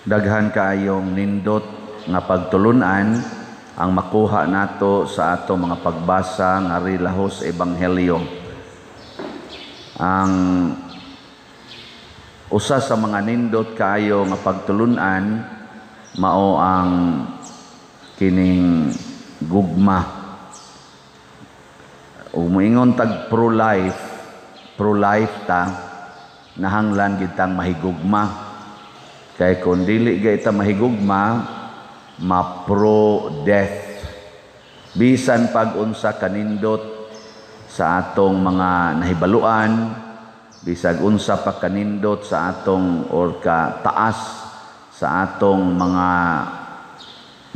Daghan kaayong nindot nga pagtulunan ang makuha nato sa ato mga pagbasa nga rilahos ebanghelyo. Ang usa sa mga nindot kaayo nga pagtulunan mao ang kining gugma. Umuingon tag pro-life ta, nahanglan gitang mahigugma. Kay kung dili gayta mahigugma, ma-pro-death. Bisan pag-unsa kanindot sa atong mga nahibaluan, bisag unsa pa kanindot sa atong or taas sa atong mga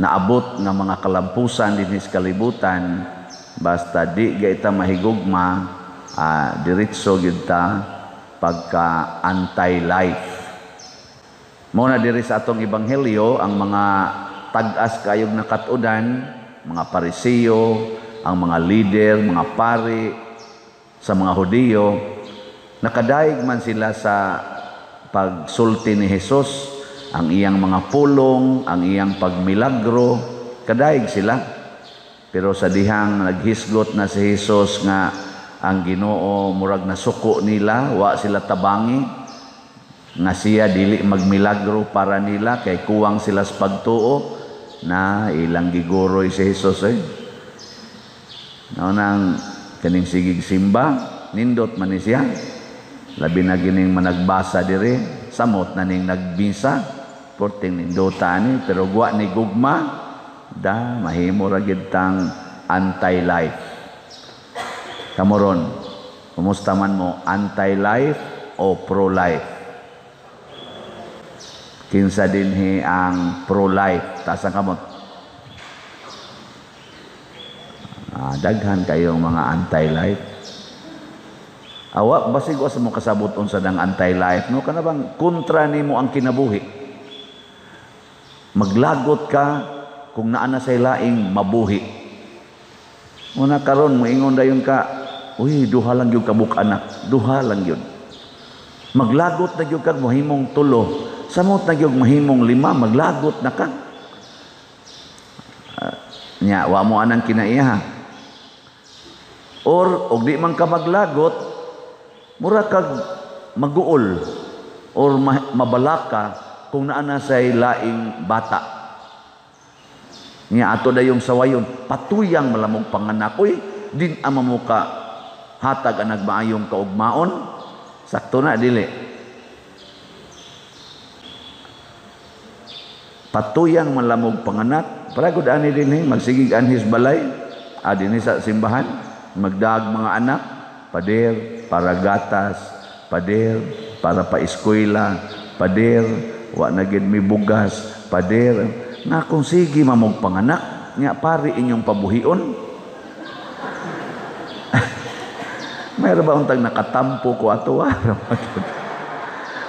naabot nga mga kalampusan dinhi sa kalibutan, basta di gayta mahigugma, diretso gyud ta pagka anti-life. Muna diri sa atong ebanghelyo ang mga tag-as kayog nakatudan, mga Pariseo, ang mga leader, mga pari sa mga Hudiyo, nakadaig man sila sa pagsulti ni Jesus, ang iyang mga pulong, ang iyang pagmilagro, kadaig sila. Pero sa dihang naghisgot na si Jesus nga ang Ginoo murag nasuko nila, wa sila tabangi, nga siya dili magmilagro para nila kay kuwang sila sa pagtuo na ilang giguroy si Jesus nang kaning sigig simba nindot man ni siya, labi na gining managbasa diri samot na ning nagbisa porting nindota ni, pero guwa ni gugma da mahimo ra gid tang anti-life. Kamoron, kumusta man mo, anti-life o pro-life? Kinsa dinhi ang pro-life? Tasang kamot. Daghan kayong mga anti-life. Awa, basig sa mo kasabuton sa dang anti-life, no? Kana bang kontra nimo ang kinabuhi? Maglagot ka kung naa na say laing mabuhi. Una karon moingon dayon ka, uy, duha lang gyud kabuk anak, duha lang gyud. Maglagot na gyud kag mohimong tulo. Samot na gyud mahimong 5, maglagot na ka. Nya wa mo anang kinaiya. Or og di man ka maglagot, mura kag maguol or mabalaka kung naa na say laing bata. Nya ato dayong sawayon, patuyang malamog panganak. Uy, din ama mo ka hatag ang nagmaayong kaugmaon. Sakto na dili. Patuyang malamog panganak, paragod ani dinhi magsigig anhis balay, dinhi sa simbahan, magdaag mga anak, pader para gatas, pader para paeskwela, pader wa na gid mi bugas, pader nga kung sige mamog panganak, nya pari inyong pabuhion. Mayroon ba untang nakatampo ko ato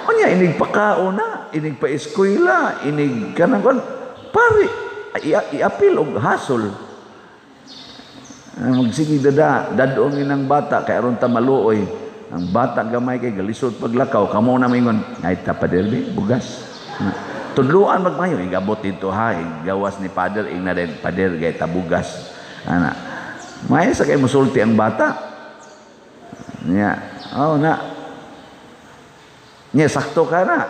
Unya inig pakaon na, inig pa eskwela, inig kanang pari iapil og hasol. Magsige dadong inang bata kay aron ta maluoy. Ang bata gamay kay galisod paglakaw, kamo na mingon, ay ta paderbi bugas. Tudluan magmayo igabot dito ha, gawas ni pader ingna den pader gay ta bugas. Ana. May sa kay musulti ang bata. Nya, nya sakto ka na.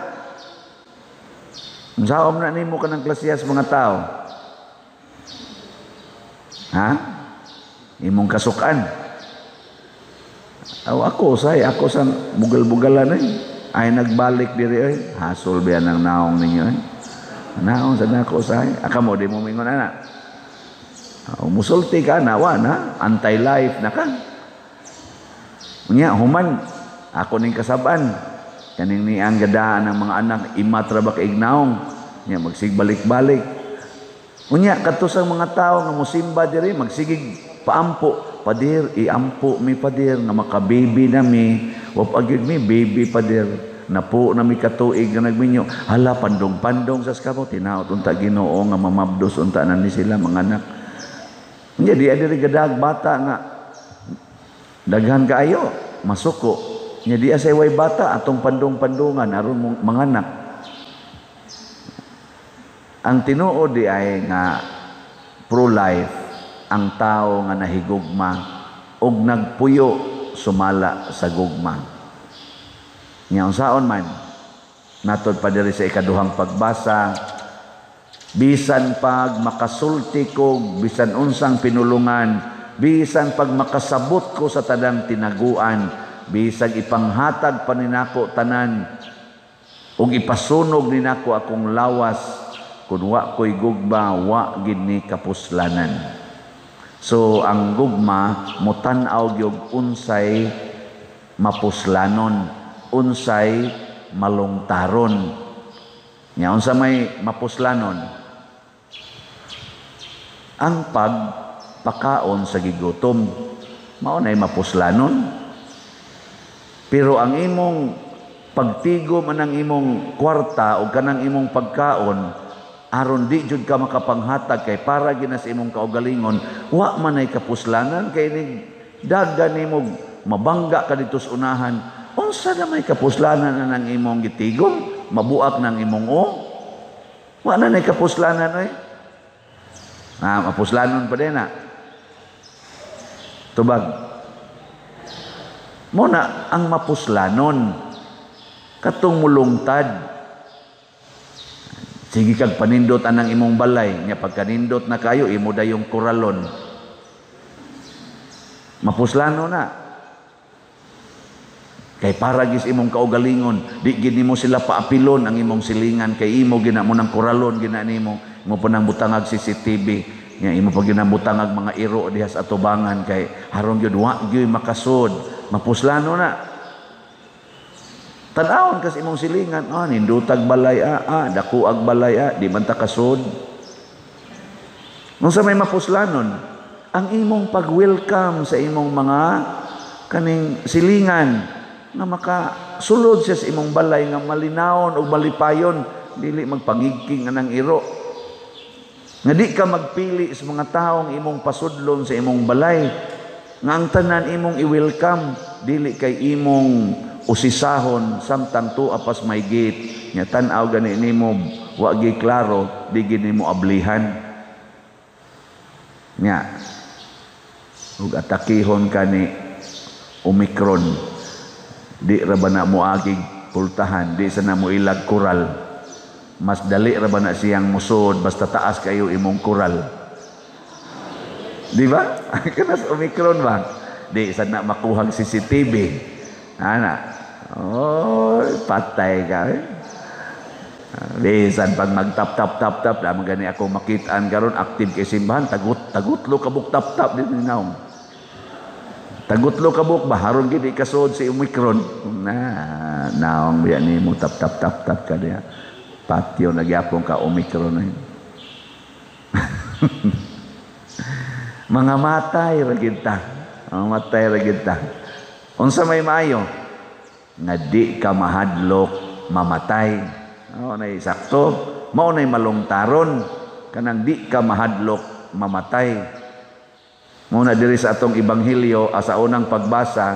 Unsaon na nimo kanang klasiyas mga tao? Ha? Imong kasukan. Ako sa bugal-bugalan ay nagbalik diri hasol biya ng naong ninyo Naong sa nako say. Akamo di mo mingon ana. Musulti ka na wa na anti-life na ka. Unya human ako ning kasaban. Kaning ni ang gadaan ng mga anak imatra ba kaignaong nya magsigbalik-balik. Unya kadto sa mga tao nga mosimba diri magsigig paampo, pader iampo mi pader nga makababy na mi, wa pagyud mi baby pader napo na mi katuig nga nagminyo. Hala pandong-pandong sa skamo tinaot unta Ginoo nga mamabdos unta na ni sila mga anak. Unya di diri gadag bata nga daghan kaayo masuko. Nya di asay way bata atong pandong-pandongan aron manganak. Ang tinuod di ay nga pro-life ang tao nga nahigugma ug nagpuyo sumala sa gugma. Nya unsaon man natod pa diri sa ikaduhang pagbasa, bisan pag makasulti ko, bisan unsang pinulungan, bisan pag makasabot ko sa tadang tinaguan, bisag ipanghatag pa ninako tanan, ug ipasunog ninako akong lawas, kun wa ko'y gugma, wa gid ni kapuslanan. So ang gugma mutan-aw gyud unsay mapuslanon, unsay malungtaron. Nya unsa may mapuslanon? Ang pagpakaon sa gigutom, mao nay mapuslanon. Pero ang imong pagtigom anang imong kwarta o kanang imong pagkaon, aron di jud ka makapanghatag kay para gina sa imong kaugalingon, wa man ay kapuslanan kay ni dagan nimo mabangga ka dito sa unahan. Unsa na may kapuslanan anang imong gitigom? Mabuak ng imong o? Wa na nay kapuslanan oy. Mapuslanon pa din na. Tubag. Mo na ang mapuslanon katong mulungtad. Sige kag panindot anang imong balay, nya pagkanindot na kayo imo dayong kuralon. Mapuslano na. Kay para gis imong kaugalingon, di gid nimo sila paapilon ang imong silingan kay imo gina mo nang kuralon gina nimo, mo pa nang butangag CCTV, nya imo pa ginabutangag mga iro diha sa atubangan kay harong gyud wa gyud makasud. Mapuslano na. Tanawon kas imong silingan, nindutag balay dako ag balay di man ta kasud. Unsa may mapuslanon? Ang imong pag-welcome sa imong mga kaning silingan nga makasulod siya sa imong balay nga malinawon ug malipayon, dili magpangigking anang iro. Nga di ka magpili sa mga taong imong pasudlon sa imong balay, nga ang tanan imong i-welcome, dili kay imong usisahon samtang tuwa pas may gate nya tan-aw gani nimo wa gi klaro, di gid nimo ablihan nya ug atakihon ka ni Omicron, di ra ba na mo agig pultahan, di sa na mo ilag kural, mas dali ra ba na siyang musod basta taas kayo imong kural, di ba? Kanas Omicron ba, di sa na makuhang CCTV ana. Patay ka. Bisan pag magtap-tap-tap da magani ako makitaan karon active kay simbahan, tagutlo kabuk tap-tap din naong. Tagutlo kabuk baharon gid ikasod si Omicron. Naong biya nimo tap-tap-tap ka diha. Patio nagyapon ka Omicron na. Mga matay ra gid ta. Mga matay ra gid ta. Unsa may maayo? Nga di ka mahadlok mamatay. Mao nay sakto, mao nay malungtaron kanang di ka mahadlok mamatay. Mao na diri sa atong ebanghelyo sa unang pagbasa,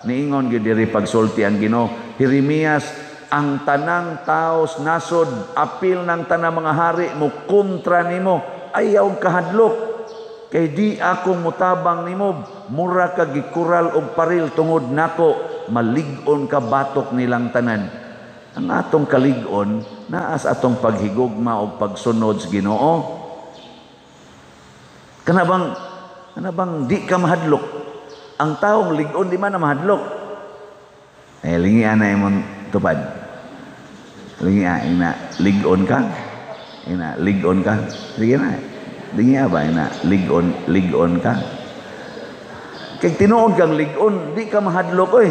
niingon gyud diri pagsulti ang Ginoo, Jeremias, ang tanang taos nasod, apil ng tanang mga hari mo kontra nimo, ayaw kahadlok. Kay di ako mutabang nimo, mura ka gikural og paril tungod nako, malig-on ka batok nilang tanan. Ang atong kalig-on naas atong paghigugma o pagsunod sa Ginoo. Kanabang di ka mahadlok. Ang taong lig-on di man na mahadlok. Lingian na imong tupad. Lingian ina lig-on ka. Ina lig-on ka. Sige na. Lingian ba ina lig-on ka. Kay tinuod kang lig-on, di ka mahadlok oy.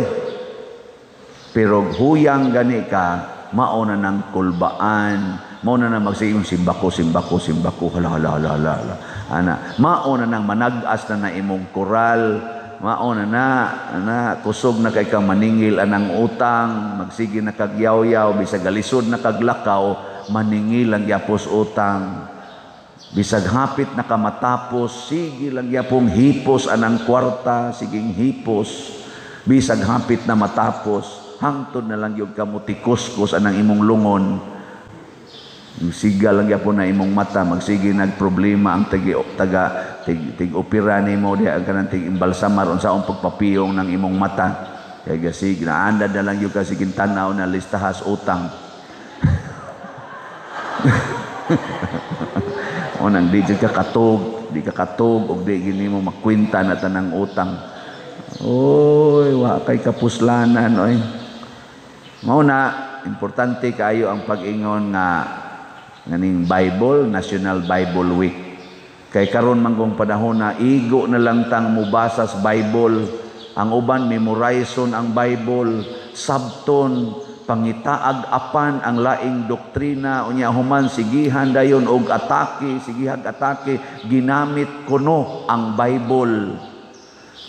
Pero huyang gani ka, mauna ng kulbaan, mauna na magsiging simbako, hala. Ana, mauna nang managas na imong kural, mauna na kusog na kay kang maningil anang utang, magsige na kagyaw-yaw, bisag galisod na kaglakaw, maningil ang yapos utang. Bisag hapit na kamatapos, sige lang yapong hipos anang kwarta, siging hipos. Bisag hapit na matapos, hangtod na lang yung kamutikos-kos anang imong lungon. Siga lang yapon na imong mata, magsige nagproblema ang tig-opera nimo diha ang kanang tig-imbalsamar unsaon pagpapiyong ng imong mata. Kaya kasi naanda na lang yung kasi kintanaw na listahas utang. O nang di ka katog, o di gini mo makwinta na tanang utang. Oy, wa kay kapuslanan oy. Mao na importante kayo ang pag-ingon nga nganing Bible, National Bible Week. Kay karon man kung panahon na igo na lang tang mubasa sa Bible, ang uban memorizeon ang Bible, sabton, pangitaag apan ang laing doktrina, unya human sigihan dayon og sigihag atake, ginamit kuno ang Bible.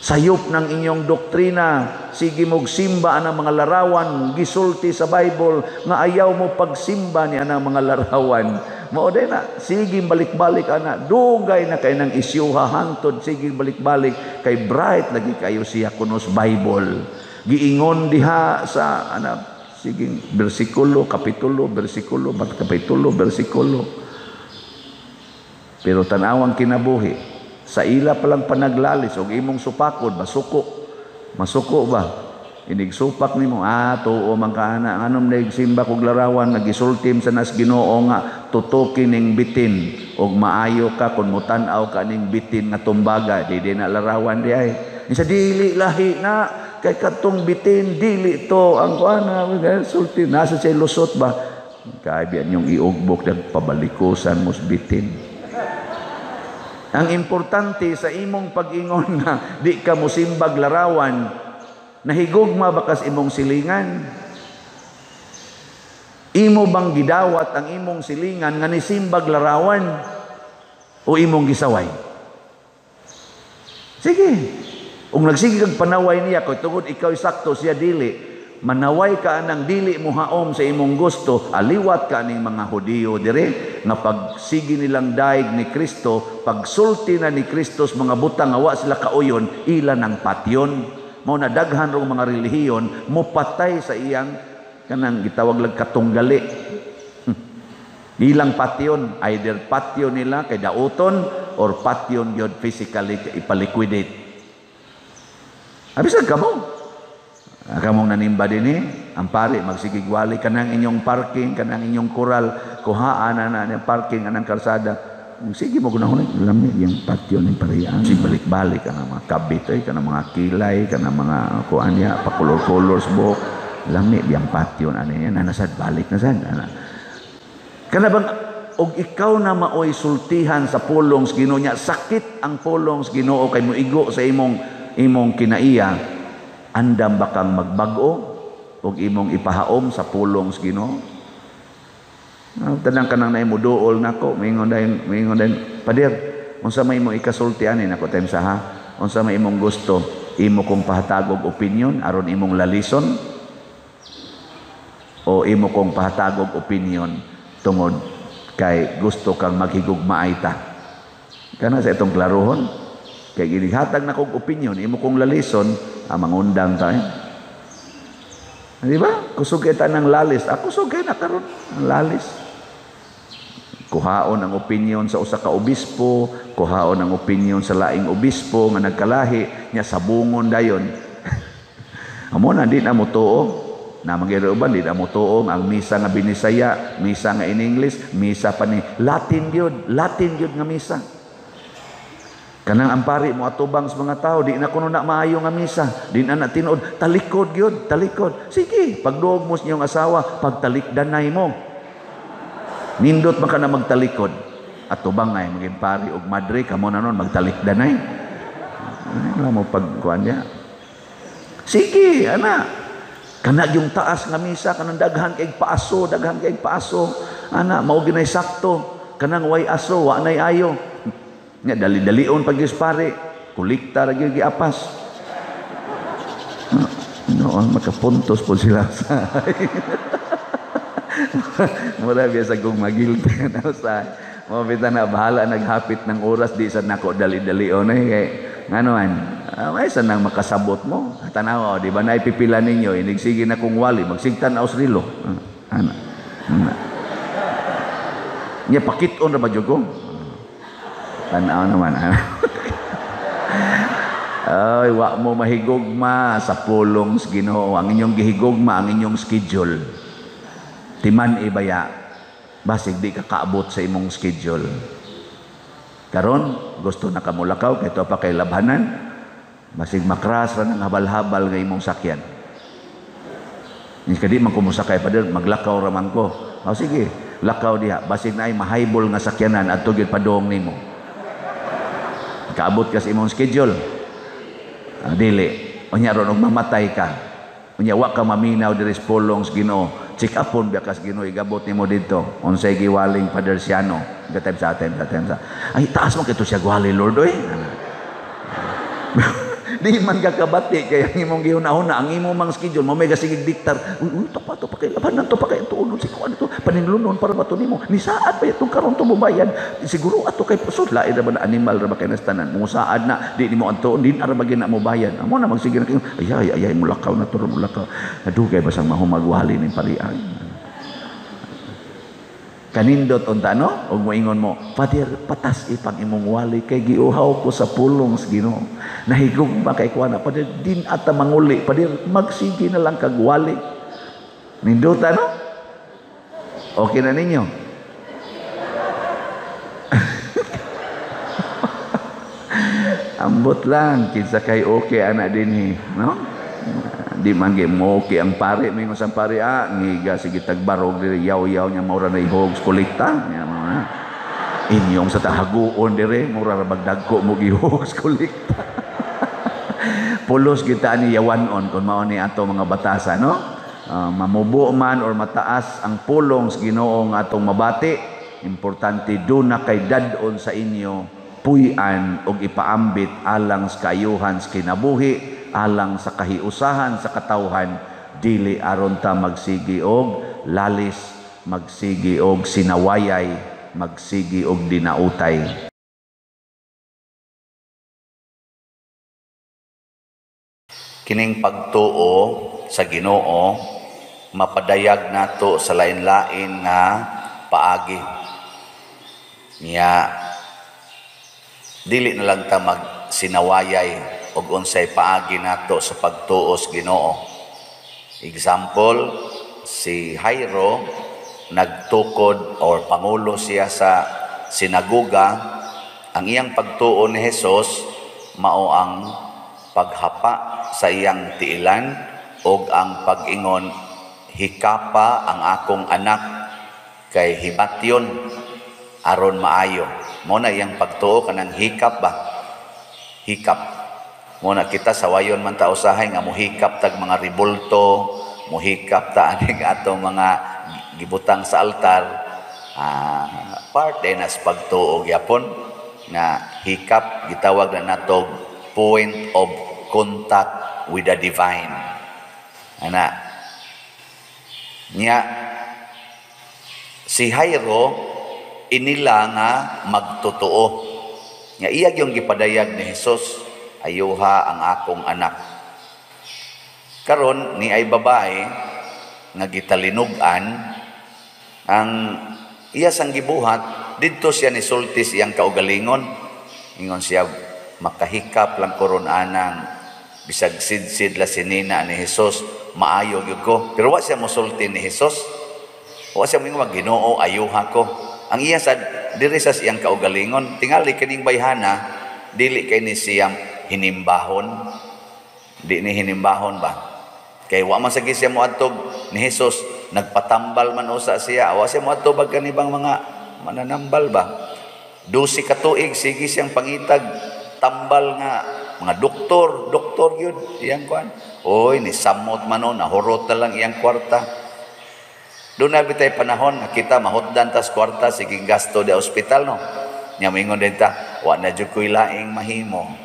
Sayop ng inyong doktrina, sige mog simba anang mga larawan, gisulti sa Bible, nga ayaw mo pagsimba ni anang mga larawan. Mao day na, sige balik-balik ana, dugay na kay nang isyuha hangtod, sige balik-balik, kay bright lagi kayo siya kunos Bible. Giingon diha sa sige bersikulo, kapitulo, bersikulo. Pero tanawang kinabuhi, sa ila palang panaglalis og imong supakod masuko ba inig supak nimo tuo man ka ana anom nagsimba kog larawan nagisultim sa nas Ginoo nga tutukin ning bitin og maayo ka kun mutan-aw ka ning bitin nga tumbaga di na larawan di ay sa dili lahi na kay katong bitin dili to ang kuana sulti nasa say lusot ba kay biyan yung iugbok nagpabalikusan mos bitin. Ang importante sa imong pag-ingon na di ka musimbag larawan, nahigugma bakas imong silingan? Imo bang gidawat ang imong silingan nga nisimbag larawan o imong gisaway? Sige. Kung nagsige kag panaway niya, kung tungod ikaw sakto siya dili, manaway ka anang dili mo haom sa imong gusto, aliwat ka ning mga Hudiyo dire nga pagsigi nilang daig ni Kristo, pagsulti na ni Kristo sa mga butang nga wa sila kauyon, ila ng patyon. Mao na daghan rong mga relihiyon mopatay sa iyang kanang gitawag lang katunggali. Ilang patyon, either patyon nila kay dauton or patyon gyud physically ipaliquidate. Abisag kamo. Kamong nanimba din ang pari magsigigwali kanang inyong parking, kanang inyong kural, kuhaan na parking anang kalsada. Sige mo gunahon lami yung patio ng parian. Si balik-balik kanang mga kabit kanang mga kilay, kanang mga kuan niya, pa-color-colors buhok. Lami yang patio ani yan nasad balik na sad ana. Kana bang og ikaw na maoy sultihan sa pulong sa Ginoo niya, sakit ang pulong sa Ginoo kay moigo sa imong kinaiya. Andam bakang magbago ug imong ipahaom sa pulong sa Ginoo. Tanang kanang naimo duol nako, mingon dayon pader, unsa may imong ikasulti ani nako time sa ha? Unsa may imong gusto? Imo kong pahatagog opinion aron imong lalison o imo kong pahatagog opinion tungod kay gusto kang maghigugmaay ta. Kana sa itong klarohon kay ginihatag na kog opinion imo kong lalison mangundang tayo. Di ba? Kusog kita ng lalis. Kusog kayo na karon ang lalis. Kuhaon ang opinion sa usa ka obispo, kuhaon ang opinion sa laing obispo nga nagkalahi, nya sabungon dayon. Amo na di na mo tuo. Na magiruban di na mo tuo ang misa nga binisaya, misa nga in English, misa pa ni Latin gyud nga misa. Kanang ampari mo atubang sa mga tao, di na kuno na maayo nga misa, di na tinuod, talikod gyud, talikod. Sige, pagduog mo sa inyong asawa, pagtalikdanay mo. Nindot man ka na magtalikod. Atubang ay maging pari og madre, kamo na nun magtalikdanay. Ano mo pagkuhan niya? Sige, ana. Kanag yung taas nga misa, kanang daghan kay paaso, ana, mao ginay sakto. Kanang way aso, wa nay ayo. Nga dali-dalion pag pare, kulikta ra gyud giapas. No, makapuntos po sila sa. Mura biasa kong magilti na sa. Mabita na bahala naghapit ng oras di sa nako dali-dalion kay nganoan. May sanang makasabot mo. Tanaw di ba na ipipila ninyo inig sige na kung wali magsigtan aus rilo. Ana. Nya pakiton ra ba jud ko? Tanaw naman. Ay, wa mo mahigugma sa pulong sa Ginoo. Ang inyong gihigugma, ang inyong schedule. Timan ibaya, basig di ka kaabot sa imong schedule. Karon gusto na kamulakaw, kay ito pa kay labhanan, basig makras ra ng habal-habal nga imong sakyan. Ni kadi man kumusakay pa dir, maglakaw ra man ko. O sige, lakaw diha, basig na ay mahaybol nga sakyanan at tugid padong nimo. Kaabot ka sa imong schedule. Dili. Unya ron og mamatay ka. Unya wa ka maminaw diri sa pulong sa Ginoo. Check upon biya kas Ginoo igabot nimo didto. Unsay giwaling Father Siano. Gatay sa atin. Ay taas mo kito siya gwali Lord oy. Di man ka kabati kaya ang imong gihuna-huna ang imong mang schedule mo may gasigig diktar. Uy to pa kay labanan to pa kay tuon si kuan dito paninlunon para bato nimo. Ni saad pa itong karon to mubayan. Siguro ato kay pusod lain ra ba na animal ra ba kay nastanan. Mo saad na di nimo antuon din ara ba gina mo bayan. Amo na magsige na kayo. Ay mulakaw na to mulakaw. Nadugay basang mahumagwali ning parian. Kanindot unta no og moingon mo Father patas ipang imong wali kay giuhaw ko sa pulong sa Ginoo nahigog ba kay kuana Father din ata manguli Father magsige na lang kag wali nindota no okay na ninyo ambot lang kinsa kay okay ana dinhi no di man gi mo okay ang pare mingon sang pare ngiga sige tagbarog diri yaw-yaw nya maura na ihog kolekta nya mga inyong sa tahaguon dire mura ra bagdagko mo gihog kolekta pulos kita ni yawanon kun mao ni ato mga batasa no mamubo man or mataas ang pulong sa Ginoo nga atong mabati importante do na kay dad-on sa inyo puy-an og ipaambit alang sa kayuhan sa kinabuhi alang sa kahiusahan sa katawhan dili aron ta magsigi og lalis magsigi og sinawayay magsigi og dinautay. Kining pagtuo sa Ginoo mapadayag nato sa lain-lain nga paagi niya dili na lang ta magsinawayay og unsay paagi nato sa pagtuo sa Ginoo. Example, si Jairo nagtukod or pangulo siya sa sinagoga, ang iyang pagtuo ni Hesus mao ang paghapa sa iyang tiilan og ang pag-ingon hikapa ang akong anak kay hibatyon aron maayo. Mo na iyang pagtuo kanang hikap ba? Hikap. Muna kita sa wayon man ta usahay nga muhikap tag mga ribulto, muhikap ta aning atong mga gibutang sa altar. Part din as pagtuo gyapon nga hikap gitawag na natog point of contact with the divine. Ana nya si Jairo inila nga magtotoo. Nya iyag yung gipadayag ni Hesus ayuha ang akong anak. Karon ni ay babae nga gitalinugan ang iya sang gibuhat didto siya ni sulti siyang kaugalingon. Ingon siya makahikap lang koron anang bisag sidsid la sinina ni Hesus maayo gyud ko. Pero wa siya mosulti ni Hesus. Wa siya mingon Ginoo ayuha ko. Ang iya sa diri sa siyang kaugalingon tingali kining bayhana dili kay ni siyang hinimbahon di ni hinimbahon ba kay wa man sagi siya moadtog ni Hesus nagpatambal man usa siya wa siya moadtog bag kanibang mga mananambal ba 12 ka tuig sige siyang pangitag tambal nga mga doktor gyud iyang kuan oy ni samot man no nahurot na lang iyang kwarta do na bitay panahon kita mahutdan tas kwarta sige gasto di ospital no nya mingon dita wa na jud koy laing mahimo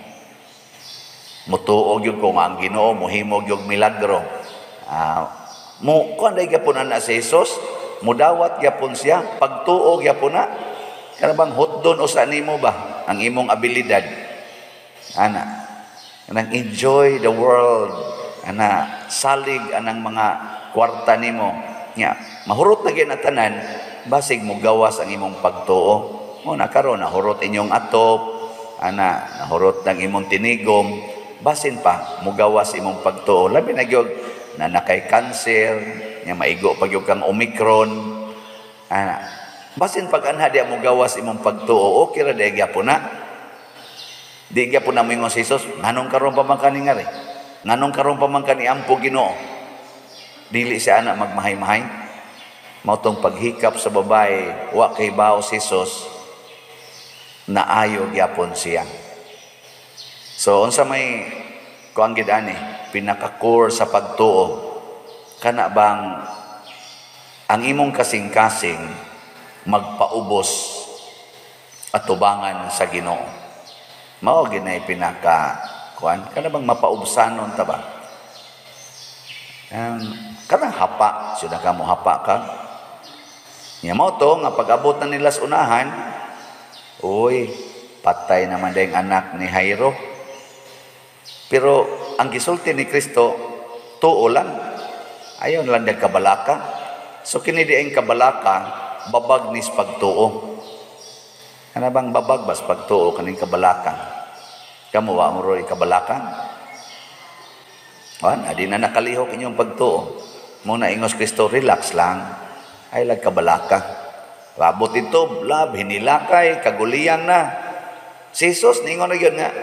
mutuog yung kung ang Ginoo muhimog yung milagro. Mo kuan day gyapon ana si Hesus, mudawat gyapon siya, pagtuog gyapon na. Kanang hotdon usa nimo ba ang imong abilidad. Ana. Kanang enjoy the world. Ana salig anang mga kwarta nimo. Nya, mahurot na gyud tanan basig mo gawas ang imong pagtuo. Mo na karon nahurot inyong atop, nahurot ng imong tinigom, basin pa mo gawas imong pagtuo. Labi na gyud na nakay cancer, nya maigo pag yung kang Omicron. Basin pag anha di mo gawas imong pagtuo, okay ra di gyapon na. Di gyapon na mo si Jesus, nganong karon pa man kani ngari? Nganong karon pa man kani ampo Ginoo? Dili siya anak magmahay-mahay. Mao tong paghikap sa babae, wa kay bawo si Jesus, naayo gyapon siya. So unsa may kuang gid ani, pinaka-core sa pagtuo, kana bang ang imong kasing-kasing magpaubos at tubangan sa Ginoo. Mao ginay pinaka kuan, kana bang mapaubsanon ta ba? Kana hapa, sudah ka mo hapa ka. Nya mao to nga pag-abot na nila sa unahan, uy, patay naman dayang anak ni Jairo. Pero ang gisulti ni Kristo, tuo lang. Ayaw lang dag kabalaka. So kini di ang kabalaka, babag nis pagtuo. Ano bang babag bas pagtuo kaning kabalaka? Kamu wa mo roy kabalaka? Adi na nakalihok inyong pagtuo. Muna ingos Kristo, relax lang. Ay lag kabalaka. Labot ito, lab, hinilakay, kaguliyan na. Si Jesus, ningon na yun nga,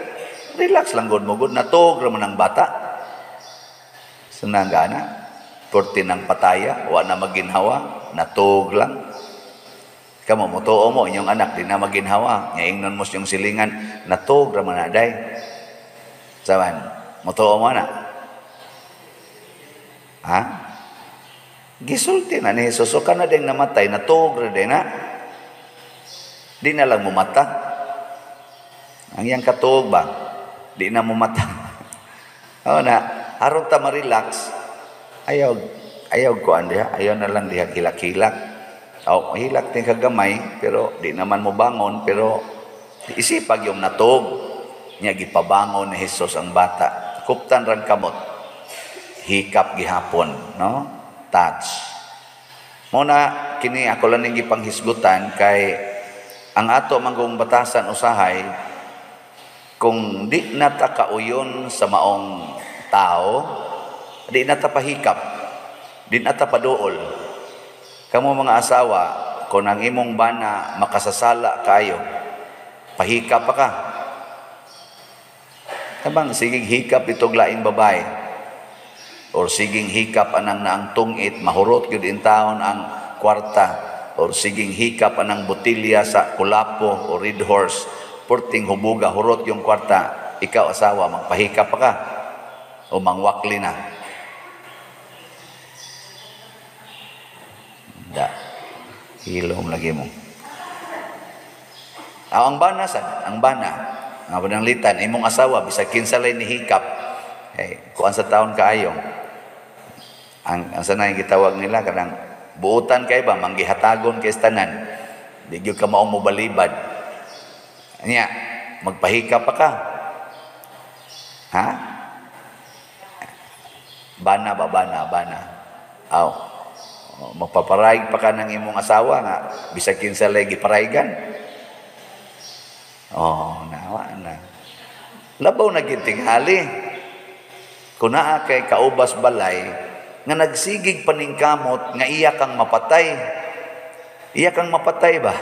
relax lang good mo, good. Natog naman ang bata. Sunanga na. Porti ng pataya, wa na maginhawa, natog lang. Kamu mo tuo mo, inyong anak, di na maginhawa. Ngayon mo yung silingan, natog naman na day. Saban, mo tuo mo na. Gisulti na ni Jesus, so ka na din namatay, natog na din na. Di na lang mumata. Ang yang katog ba? Di na mumata. Aron ta ma-relax, ayaw ko andiha, ayaw na lang diha kilak-kilak. Hilak din kagamay, pero di naman mo bangon, pero isipag yung natog. Niya gipabangon ni Jesus ang bata. Kuptan rang kamot. Hikap gihapon, no? Touch. Muna, kini ako lang yung gipanghisgutan kay ang ato manggong batasan usahay, kung di nata kauyon sa maong tao, di nata pahikap, di nata paduol. Kamo mga asawa, kung ang imong bana makasasala kayo, pahikap pa ka. Tabang, sigig hikap itong laing babae. Or siging hikap anang naang tungit, mahurot yun in taon ang kwarta. Or siging hikap anang botilya sa kulapo o red horse, purting hubuga, hurot yung kwarta. Ikaw asawa, magpahikap pa ka o mangwakli na. Hilom lagi mo. Ang bana ang bana nga pananglitan imong asawa bisag kinsalay ni hikap, kuan sa taon kaayo. Ang sanay gitawag nila kanang buutan kay ba manggihatagon kay tanan. Di gyud ka mao mo balibad. Anya, magpahikap pa ka. Bana. Magpaparayg pa ka ng imong asawa nga bisag kinsalay giparaygan. Nawa na. Labaw na gintingali. Kuna kay kaubas balay nga nagsigig paningkamot nga iya kang mapatay. Iya kang mapatay ba?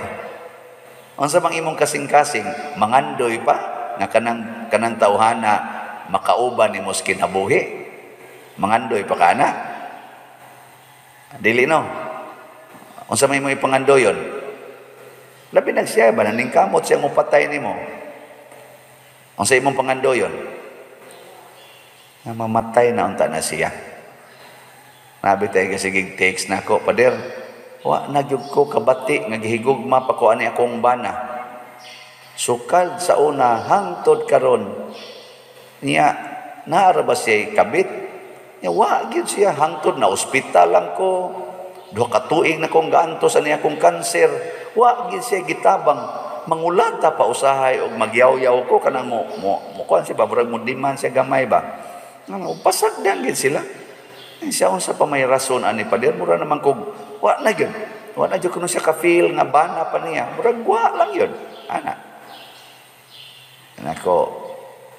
Unsa bang imong kasing-kasing mangandoy pa nga kanang tawhana makauban nimo sa kinabuhi? Mangandoy pa kana? Dili no. Unsa may imong ipangandoyon? Labi na siya ba naningkamot siya mapatay nimo? Unsa imong pangandoyon? Na mamatay na unta na siya. Nabi tayo kasi text na ako, pader, wa nagyug ko kabati, nga gihigugma pa ko ani akong bana. Sukad sa una, hangtod karon niya, naara ba siya kabit? Niya, wa, gyud siya, hangtod na ospital lang ko. 2 katuig na kong gaantos ani akong kanser. Wa, gyud siya gitabang. Mangulata pa usahay o magyaw-yaw ko, kanang mo kuhan siya, baburag mo diman siya gamay ba? Pasagdan gyud sila. Siya unsa pa may rason ani pader mura naman kog wa na gyud. Wala jud kuno siya ka-feel nga bana pa niya. Murag wa lang yun. Ana. Nako,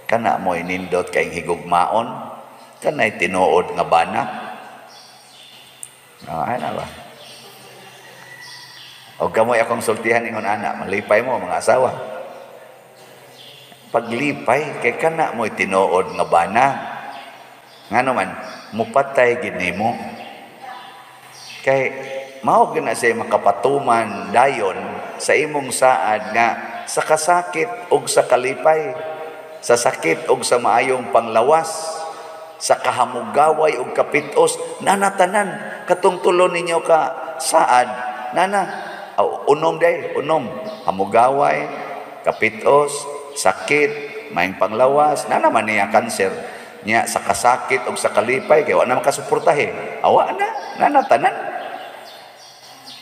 kana mo inindot kay higugmaon, kanay tinuod nga bana. Ana ba? O kamoy akong sultihan ingon ana, malipay mo mga asawa. Paglipay kay kana mo tinuod nga bana. Ngano man, mupatay gid nimo. Kay mao gina siya makapatuman dayon sa imong saad nga sa kasakit ug sa kalipay, sa sakit ug sa maayong panglawas, sa kahamugaway ug kapitos, nanatanan katong tulo ninyo ka saad, nana unom day, unom, hamugaway, kapitos, sakit, maayong panglawas, nana man niya kanser niya sa kasakit ug sa kalipay kay wa na makasuportahe. Awa na, nanatanan.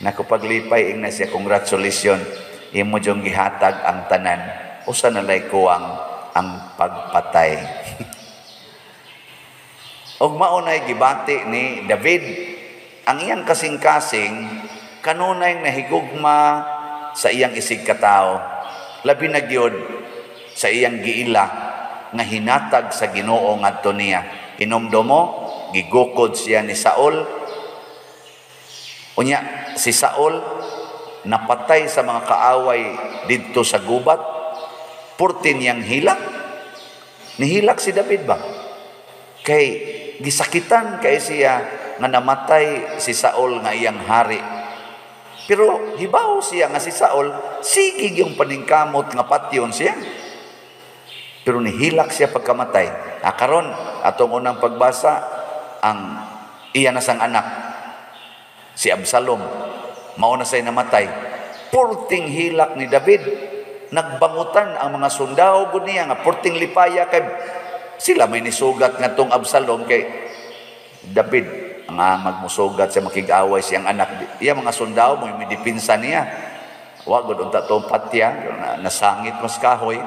Naku paglipay ing na siya, congratulations, imo jong gihatag ang tanan, usa na lay kuwang ang pagpatay. Og maunay gibati ni David ang iyang kasing-kasing kanunay nahigugma sa iyang isig katao, labi na gyud sa iyang giila nga hinatag sa Ginoo ngadto niya. Hinumdomo gigukod siya ni Saul. Unya si Saul napatay sa mga kaaway didto sa gubat, purti niyang hilak. Nihilak si David ba? Kay gisakitan kay siya nga namatay si Saul nga iyang hari. Pero hibaw siya nga si Saul sigig yung paningkamot nga patyon siya. Pero nihilak siya pagkamatay. Karon atong unang pagbasa, ang iya na sang anak si Absalom, mao na say namatay. Purting hilak ni David. Nagbangutan ang mga sundao gud niya nga purting lipaya kay sila may nisugat nga tong Absalom kay David nga magmusugat sa makig-away siyang anak. Iya mga sundao mo may dipinsa niya. Wa gud unta tong patya nasangit mas kahoy.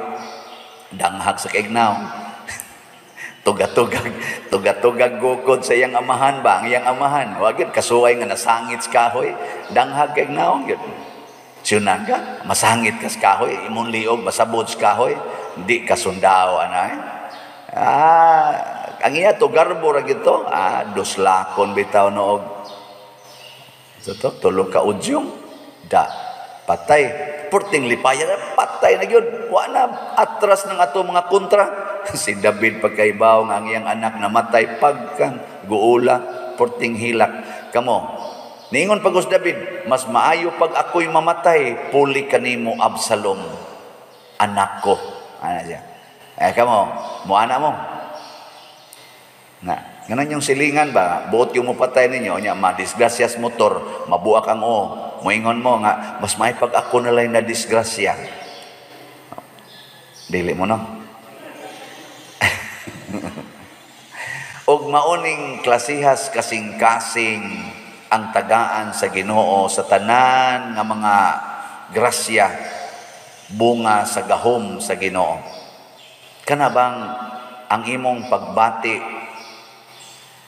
Danghag sa kaignaw. Tugatugag gukod sa iyang amahan ba? Ang iyang amahan. Wagid kasuway nga nasangit sa kahoy. Danghag kay naong yun. Siunan ka, masangit ka sa kahoy. Imong liog, masabod sa kahoy. Hindi ka sundao, anay. Ang iya to, garbo ra gito. Duslakon bitaw noog. Ito, tulog ka udyong. Patay. Purting lipaya, patay na yun. Wala atras ng ato mga kontra. Si David pagkaibaw nga ang iyang anak namatay pagkang guula, purting hilak. Kamo, niingon pagos David, mas maayo pag ako'y mamatay, puli kanimo Absalom, anak ko. Ano siya? Kamo, muana mo. Nganan yung silingan ba, buot yung mapatay ninyo, niya, madisgrasyas motor, mabuak ang moingon mo nga, mas may pag ako nalay na disgrasya. Dili mo no? Og mauning klasihas kasing-kasing ang tagaan sa Ginoo sa tanan nga mga grasya, bunga sa gahom sa Ginoo. Kana bang ang imong pagbati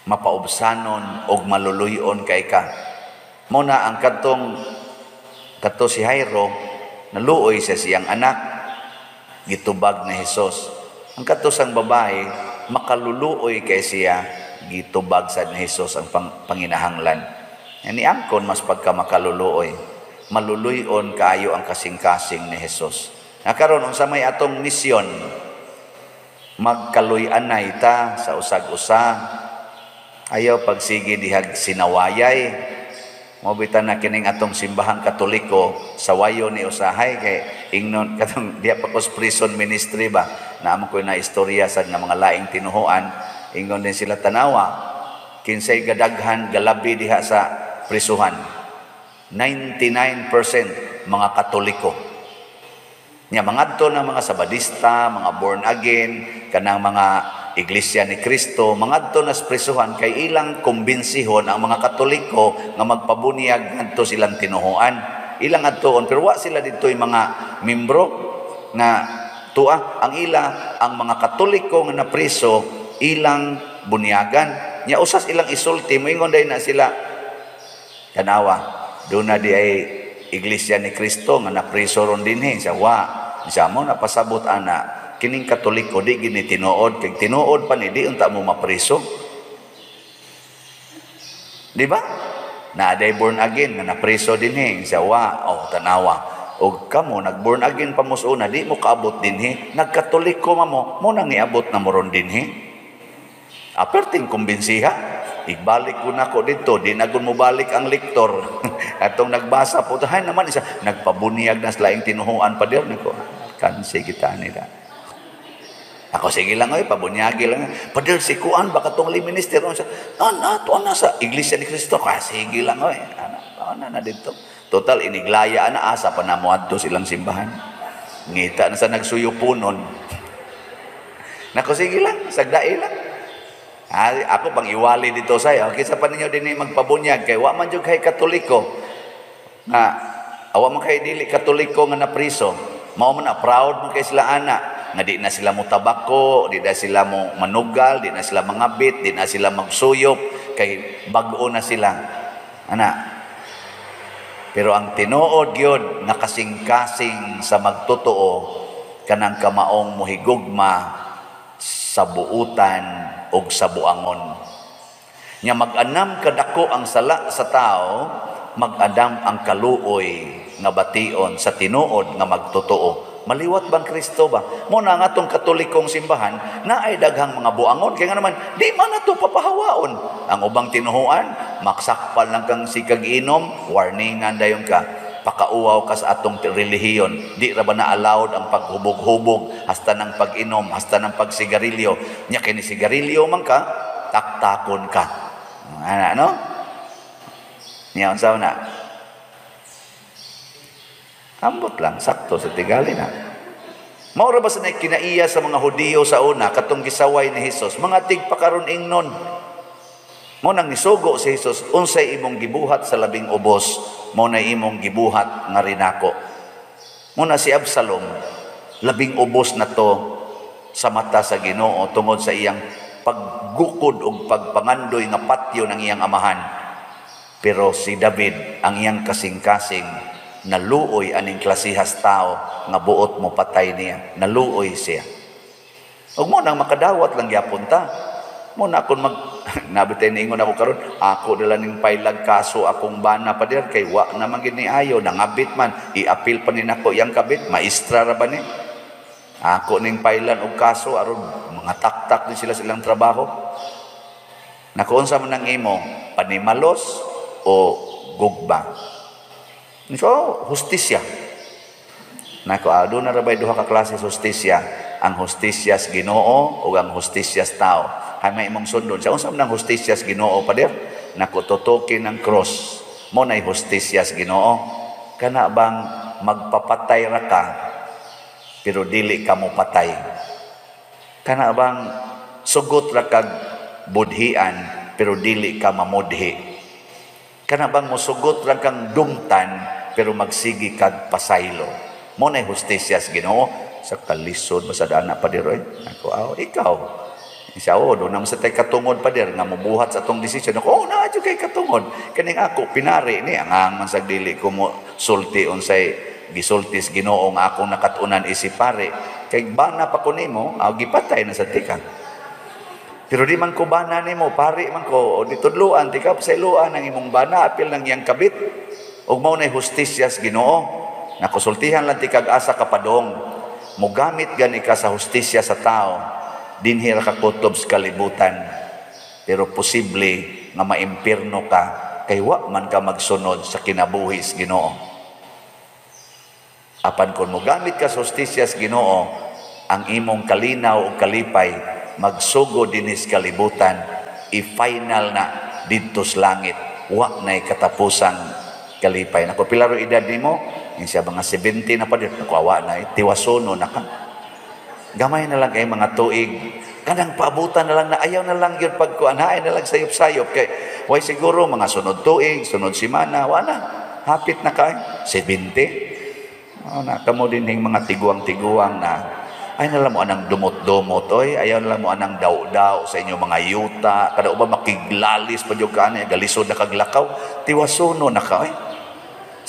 mapaubsanon og maluluyon kay ka? Muna ang kadto si Jairo, naluoy sa siyang anak, gitubag ni Hesus. Ang kadto sang babae, makaluluoy kay siya, gitubag sa ni Hesus ang panginahanglan. Ni angkon mas pagka makaluluoy, maluluyon kaayo ang kasing-kasing ni Hesus. Karon unsa may atong misyon, magkaluy-anay ta sa usag-usa, ayaw pagsigi dihag sinawayay. Mobitan na kining atong simbahang Katoliko sa wayo ni usahay kay ingnon katong diya pa kos prison ministry ba naamo ko na istorya sad nga mga laing tinuhoan, ingon din sila tanawa kinsay gadaghan galabi diha sa prisuhan, 99% mga Katoliko. Nya mangadto na mga Sabadista, mga born again, kanang mga Iglesia ni Kristo, mangadto na sa prisuhan kay ilang kumbinsihon ang mga Katoliko nga magpabunyag ngadto silang tinuhoan. Ilang adtoon pero wa sila ditoy mga membro nga tuwa ang mga Katoliko nga napriso ilang bunyagan. Nya usas ilang isulti moingon day na sila tanawa doon na di ay Iglesia ni Cristo nga napriso ron dinhi siya wa siya mo napasabot ana kining Katoliko di gini tinuod kay tinuod pa ni di unta mo mapriso, di ba? Na day born again nga napriso dinhi siya wa tanawa og kamo nag born again pa mo una di mo kaabot dinhi nagkatoliko mo nang niabot na mo ron dinhi aperting kumbinsiha. Igbalik ko na ko dito, di na mo balik ang lektor. Atong nagbasa po, hay naman isa, nagpabunyag na sa laing tinuhuan pa diyan ko. Kansi kita nila. Ako sige lang pabunyagi lang. Padil si kuan baka tong minister sa ana sa Iglesia ni Cristo. Sige lang ana na dito. Total iniglaya na asa pa na moadto silang simbahan. Ngita na sa nagsuyupunon. Nako sige lang, sagdai lang. Ako pang iwali dito sayo. Kisa pa ninyo din magpabunyag kay wa man jud kay Katoliko. Nga awa man kay dili Katoliko nga napriso. Mao man na proud man kay sila ana nga di na sila mo tabako, di na sila mo manugal, di na sila mangabit, di na sila magsuyop kay bag-o na sila. Ana. Pero ang tinuod gyud nga kasing-kasing sa magtotoo kanang kamaong mohigugma sa buutan og sa buangon. Nya mag-anam kadako ang sala sa tao, mag-adam ang kaluoy nga bation sa tinuod nga magtotoo. Maliwat bang Kristo ba? Mo na nga tong Katolikong simbahan na ay daghang mga buangon kaya nga naman di man nato papahawaon. Ang ubang tinuhuan maksakpal lang kang sikag inom, warningan dayon ka. Pakauaw ka sa atong relihiyon. Di ra ba na allowed ang paghubog-hubog hasta ng pag-inom, hasta ng pagsigarilyo. Nya kini sigarilyo man ka, taktakon ka. Ana no? Nya unsa na? Ambot lang sakto sa tigali na. Mao ra ba sa kinaiya sa mga Hudiyo sa una katong gisaway ni Hesus, mga tigpakaron ingnon. Mo nang nisugo si Hesus, unsay imong gibuhat sa labing ubos, mo na imong gibuhat nga rinako. Mo na si Absalom, labing ubos na to sa mata sa Ginoo tungod sa iyang paggukod o pagpangandoy nga patyo ng iyang amahan. Pero si David, ang iyang kasing-kasing, naluoy aning klasihas tao nga buot mo patay niya. Naluoy siya. Huwag mo nang makadawat lang yapon ta. Mo na akong nabitay na ingon ako karon ako dala ning pailag kaso akong bana pa der kay wa naman gid ni ayo nangabit man i-appeal pa ni nako yang kabit maestra ra ba ni ako ning pailan og kaso aron mga taktak din sila silang trabaho nako unsa man nang imo panimalos o gugba so hustisya nako ado na ra bay duha ka klase hustisya ang hustisya sa Ginoo ug ang hustisya sa tao. Hay may imong sundon. Sa unsa man ang hustisya sa Ginoo pa der? Nakututukin ng cross. Mo nay hustisya sa Ginoo. Kana bang magpapatay ra ka pero dili ka mo patay? Kana bang sugot ra kag budhian pero dili ka mamudhi? Kana bang mosugot ra kang dumtan pero magsigi kag pasaylo? Mo nay hustisya sa Ginoo. Sa kalisod ba sa dana pa dir ako ikaw siya doon naman sa tay katungod pa dir nga mubuhat sa atong desisyon ako naadyo kay katungod kaning ako pinari ni ang man sa dili ko mo sulti unsay gisultis Ginoo nga akong nakatunan isipare kay bana pa ko nimo gipatay na sa tika pero di man ko bana nimo pari man ko o ditudluan tika sa iluan ang imong bana apil nang iyang kabit ug mao nay hustisya sa Ginoo nakusultihan lang tikag asa kapadong mogamit gani ka sa hustisya sa tao dinhi ra ka kutob sa kalibutan pero posible nga maimpirno ka kay wa man ka magsunod sa kinabuhi sa Ginoo apan kon mogamit ka sa hustisya sa Ginoo ang imong kalinaw ug kalipay magsugo dinhi sa kalibutan i-final na didto sa langit wa nay katapusang kalipay nako pila ro edad nimo siya mga 70 na pa din, nakuawa na, tiwasono na ka. Gamay na lang kay mga tuig. Kanang paabutan na lang na ayaw na lang yun pagkuanain na lang sayop-sayop. Kay, way siguro mga sunod tuig, sunod simana, wala. Hapit na ka, 70. Kamo din yung mga tiguang-tiguang na, ay nalang mo anang dumot-dumot, ayaw nalang mo anang daw-daw sa inyo mga yuta, kada ba makiglalis pa yung ka, galisod na kaglakaw, tiwasono na ka,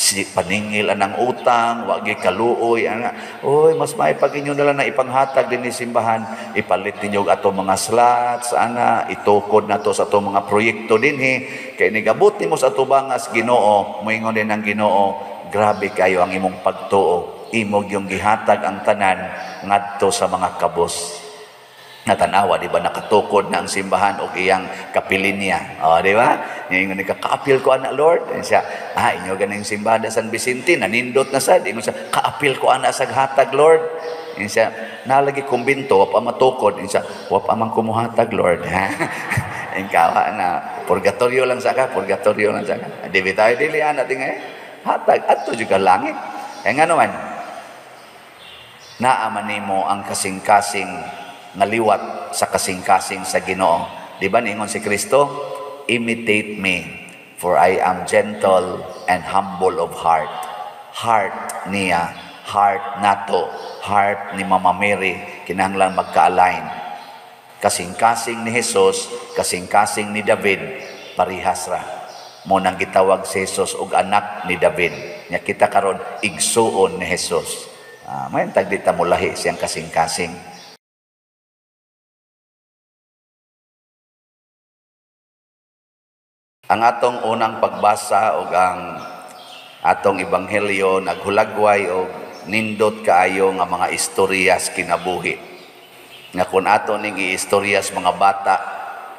si paningil anang utang, wagi kaluoy ana. Oy, mas may pag inyo na lang na ipanghatag din ni simbahan, ipalit ninyo ato mga slots ana, itukod na to sa ato mga proyekto dinhi. Kay nigabot nimo sa ato bangas Ginoo, moingon din ang Ginoo, grabe kayo ang imong pagtuo. Imog yung gihatag ang tanan ngadto sa mga kabos. Natanawa, di ba, nakatukod na ang simbahan o iyang kapilin niya. O, di ba? Ngayon, nagka-kaapil ko, anak Lord. Yan siya, inyo ganing simbahan na San Vicente, nanindot na sad. Ingon siya, kaapil ko, anak, sa hatag, Lord. Yan siya, nalagi kumbinto, wapa matukod. Yan siya, wapa mang kumuhatag, Lord. Yan kawa na, purgatorio lang sa ka, purgatorio lang sa ka. Di ba tayo dilihan natin ngayon? Hatag, ato juga langit. Kaya nga naman, naaman mo ang kasing-kasing ngaliwat sa kasing-kasing sa Ginoo. Di ba ningon si Kristo? Imitate me, for I am gentle and humble of heart. Heart niya, heart nato, heart ni Mama Mary, kinahanglan magka-align. Kasing-kasing ni Jesus, kasing-kasing ni David, parihas ra. Mo nang gitawag si Jesus og anak ni David. Nya kita karon igsuon ni Jesus. May tagdita mo lahi siyang kasing-kasing. Ang atong unang pagbasa o ang atong ebanghelyo naghulagway o nindot kaayo nga mga istoryas kinabuhi. Nga kung ato ning iistoryas mga bata,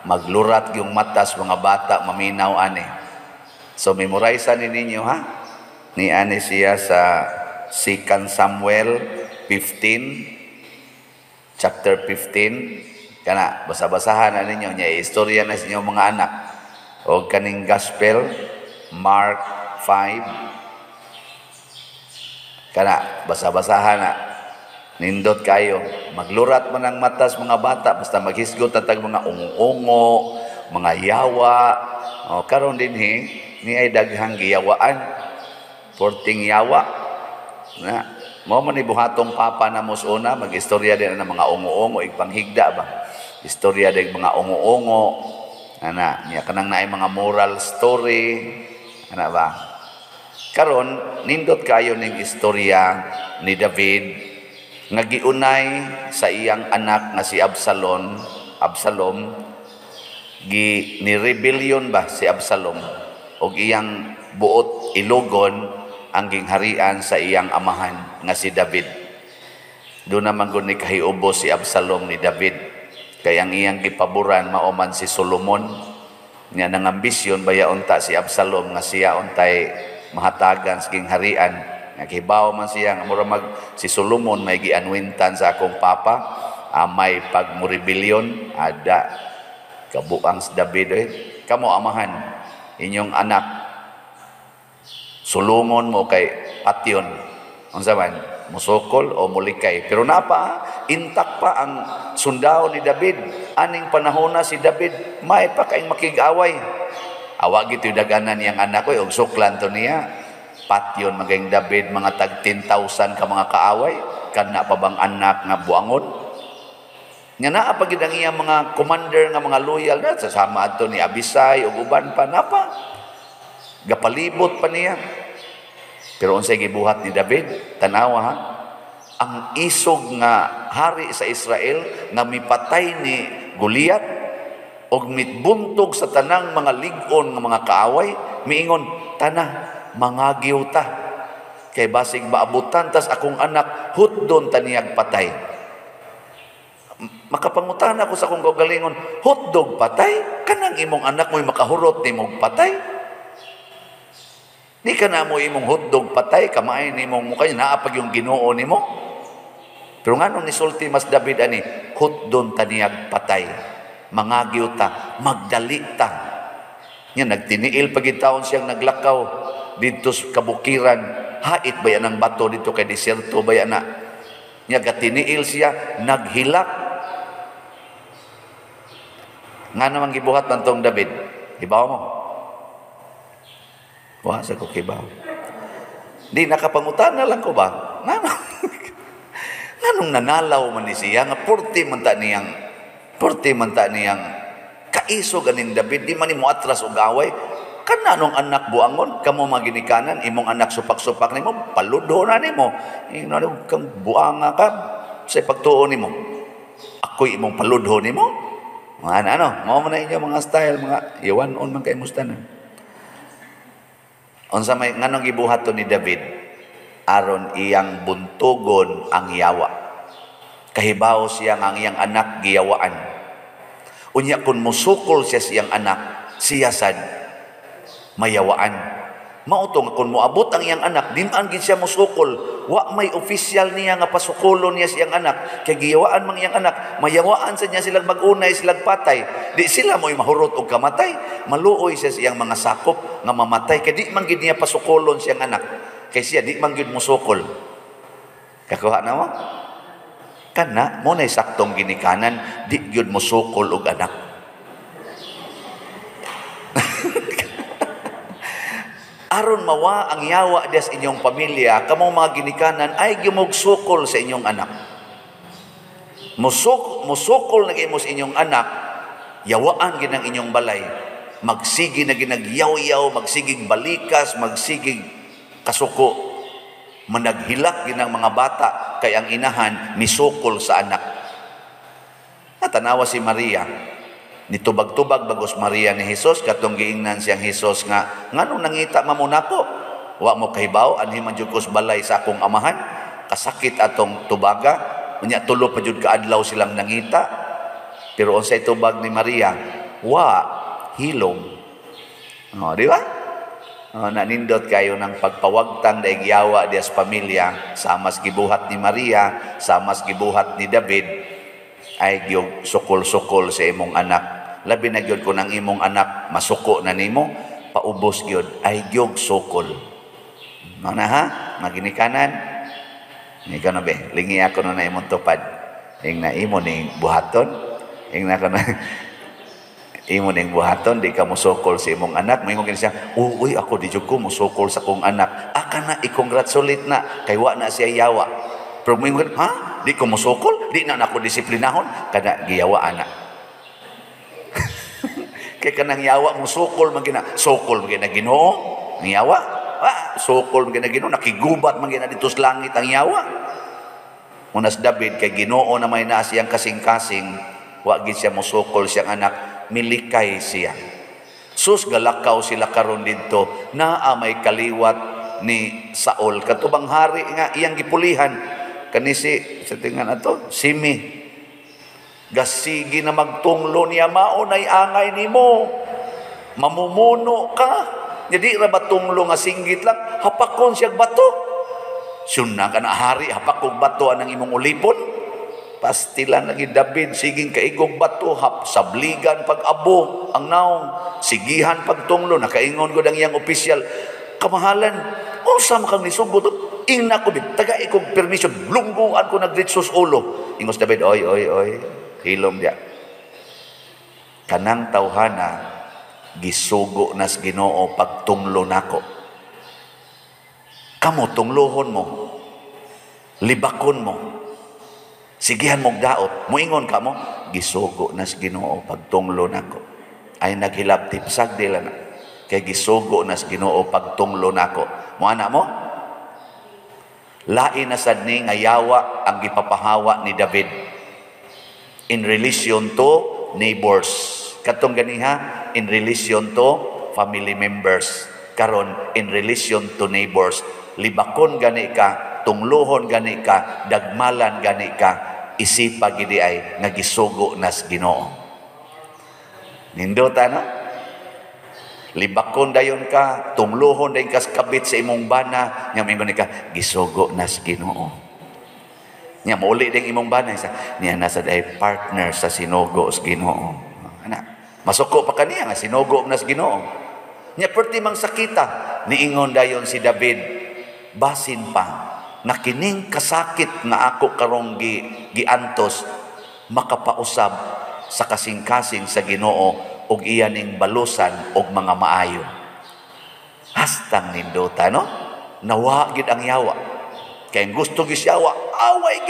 maglurat yung matas mga bata, maminaw ani. So memorize ni ninyo ha. Ni ani siya sa 2 Samuel 15 chapter 15 kana basa-basahan na ninyo nya istorya na sa inyong mga anak. O kaning gospel Mark 5 kana basa-basahan na nindot kayo, maglurat man ang matas mga bata basta maghisgot tatag mga ungo-ungo, mga yawa. O karon dinhi ni ay daghang giyawaan, 14 yawa na mo man ibuhatong papa na mosuna magistorya din ng mga ungo-ungo igpanghigda ba istorya din mga ungo-ungo ana niya kanang naay mga moral story ana ba karon nindot kayo ning istorya ni David nga giunay sa iyang anak nga si Absalom ni rebellion ba si Absalom og iyang buot ilugon ang gingharian sa iyang amahan nga si David. Doon naman gud ni kahiubo si Absalom ni David. Kaya ang iyang gipaboran mao man si Solomon. Nya nang ambisyon baya unta si Absalom nga siya untay mahatagan sa gingharian. Nagibaw man siya nga mura si Solomon may gianwintan sa akong papa, may pagmurebelyon ada kabuang si David kamo amahan inyong anak sulungon mo kay patyon unsa man musukol o mulikay pero napa intak pa ang sundao ni David aning panahon na si David may pa kaing makig-away awa gito daganan niyang anak ko og suklan to niya patyon maging David mga tag 10,000 ka mga kaaway kana pa bang anak nga buangon nga naa pa gid ang iyang mga commander nga mga loyal na sasama adto ni Abisai ug uban pa napa gapalibot pa niya. Pero unsay gibuhat ni David? Tanawa ha. Ang isog nga hari sa Israel nga mipatay ni Goliath og mitbuntog sa tanang mga lig-on nga mga kaaway, miingon, tanah mangagiw ta. Kay basig maabutan tas akong anak hutdon taniyag patay. Makapangutan ako sa akong kaugalingon, hotdog patay? Kanang imong anak mo'y makahurot ni mong patay? Di ka na mo imong hotdog patay, kamain ni mong mukha, naapag yung Ginoo ni mo. Pero nga nung nisulti mas David ani, hotdon taniyag patay, mangagiw ta, magdali ta. Yan, nagtiniil pagitaon siyang naglakaw dito sa kabukiran, hait ba yan ang bato dito kay deserto ba yan na? Yan, gatiniil siya, naghilak. Nga namang gibuhat ng tong David, ibaw mo. Wah, sa ko kibaw. Di nakapangutan na lang ko ba? Nganong nanalaw man ni siya nga porti man ta niyang kaisog aning David di man ni mo atras og away Kananong anak buangon, kamo maginikanan, imong anak supak-supak nimo, paludho na nimo. Ingno kang buanga ka sa pagtuon nimo. Ako'y imong paludho nimo. Mga ano, mao man na inyo mga style, mga iwan-on man kay mustanan. Unsa may nganong gibuhat to ni David aron iyang buntugon ang yawa. Kahibaw siya ang iyang anak giyawaan. Unya kun musukol siya siyang anak, siya sad mayawaan. Mautong kung moabot ang iyang anak, diman gid siya musukol. Wa may official niya nga pasukolon niya siyang anak. Kay giyawaan mang iyang anak, mayawaan sa niya silang mag-unay, silang patay. Di sila mo'y mahurot og kamatay. Maluoy siya siyang mga sakop nga mamatay. Kay di man gid niya pasukolon siyang anak. Kay siya di man gid musukol. Kakuha na mo? Kana mo na saktong ginikanan, di gyud musukol og anak. Aron mawa ang yawa des inyong pamilya, kamong mga ginikanan ay gumugsukol sa inyong anak. Musukol na gimo sa inyong anak, yawaan gid ang inyong balay. Magsigi na ginagyaw-yaw, magsigig balikas, magsigig kasuko. Managhilak gid ang mga bata kay ang inahan misukol sa anak. Natanawa si Maria, nitubag-tubag bagos Maria ni Jesus, katong giingnan siyang Jesus nga, nganong nangita mamunako? Wa mo kahibaw, anhi man jud kos balay sa akong amahan, kasakit atong tubaga, unya tulo pa jud kaadlaw silang nangita. Pero unsay tubag ni Maria? Wa hilom. Di ba? Nanindot kayo ng pagpawagtang daig yawa di as pamilya, samas gibuhat ni Maria, samas gibuhat ni David, ay gyud sukol-sukol sa imong anak. Labi na gyud kung ang imong anak masuko na nimo, paubos gyud ay gyud sukol. Mana ha? Maginikanan. Ikaw na be, lingi ako na imong tupad. Ing na imo ning buhaton. Ing na ko na imo ning buhaton, di ka musukol sa imong anak. Maingon kini siya, uy ako di jud ko musukol sa kong anak. Aka na i-congratulate na kay wa na siya yawa. Pero maingon, ha? Di ko musukol? Di na ako disiplinahon? Kada giyawa anak. Kaya kanang yawa mo sukol magina, sukol magina Ginoo, ang yawa. Sukol magina Ginoo, nakigubat magina dito sa langit ang yawa. Unas David kay Ginoo na may naa siyang kasing-kasing, wa gid siya musukol siyang anak, milikay siya. Sus galakaw sila karon didto, naa may kaliwat ni Saul katubang hari nga iyang gipulihan kanisi sa tingan ato Simi. Gasigi na magtunglo niya, maunay angay nimo, mamumuno ka. Jadi ra batunglo nga singgit lang, hapakon siyang bato. Sunna ka na hari, hapakog bato anang imong ulipon. Pastilan lagi David, siging kaigog bato, sabligan pag-abo ang naong, sigihan pagtunglo. Nakaingon ko ng iyang opisyal, kamahalan, unsa man kang nisugot, ingna ko bit, taga ikog permission, lungguan ko nagritsos ulo. Ingos David, oy, hilom dia. Kanang tawhana gisugo nas Ginoo pagtunglo nako. Kamo tunglohon mo, libakon mo, sigihan mong daot, muingon ka mo, gisugo nas Ginoo pagtunglo nako. Ay naghilab tipsag dila na, kay gisugo nas Ginoo pagtunglo nako. Mo ana mo? Lain na sad ni nga yawa ang gipapahawa ni David in relation to neighbors. Katong ganiha, in relation to family members. Karon, in relation to neighbors. Libakon gani ka, tunglohon gani ka, dagmalan gani ka, isipa gidi ay nagisugo nas Ginoo. Nindot ano? Libakon dayon ka, tunglohon dayon ka kabit sa imong bana, nga mingon ka, gisugo nas Ginoo. Nya mauli ding imong banay sa niya nasa day partner sa sinugo sa Ginoo. Ana, masuko pa kaniya nga sinugo na sa Ginoo. Nya perti mang sakita niingon dayon si David, basin pa na kining kasakit nga ako karong giantos makapausab sa kasing-kasing sa Ginoo ug iya ning balusan og mga maayo. Hastang nindota no? Nawa gid ang yawa. Kaya gusto gisyawa, away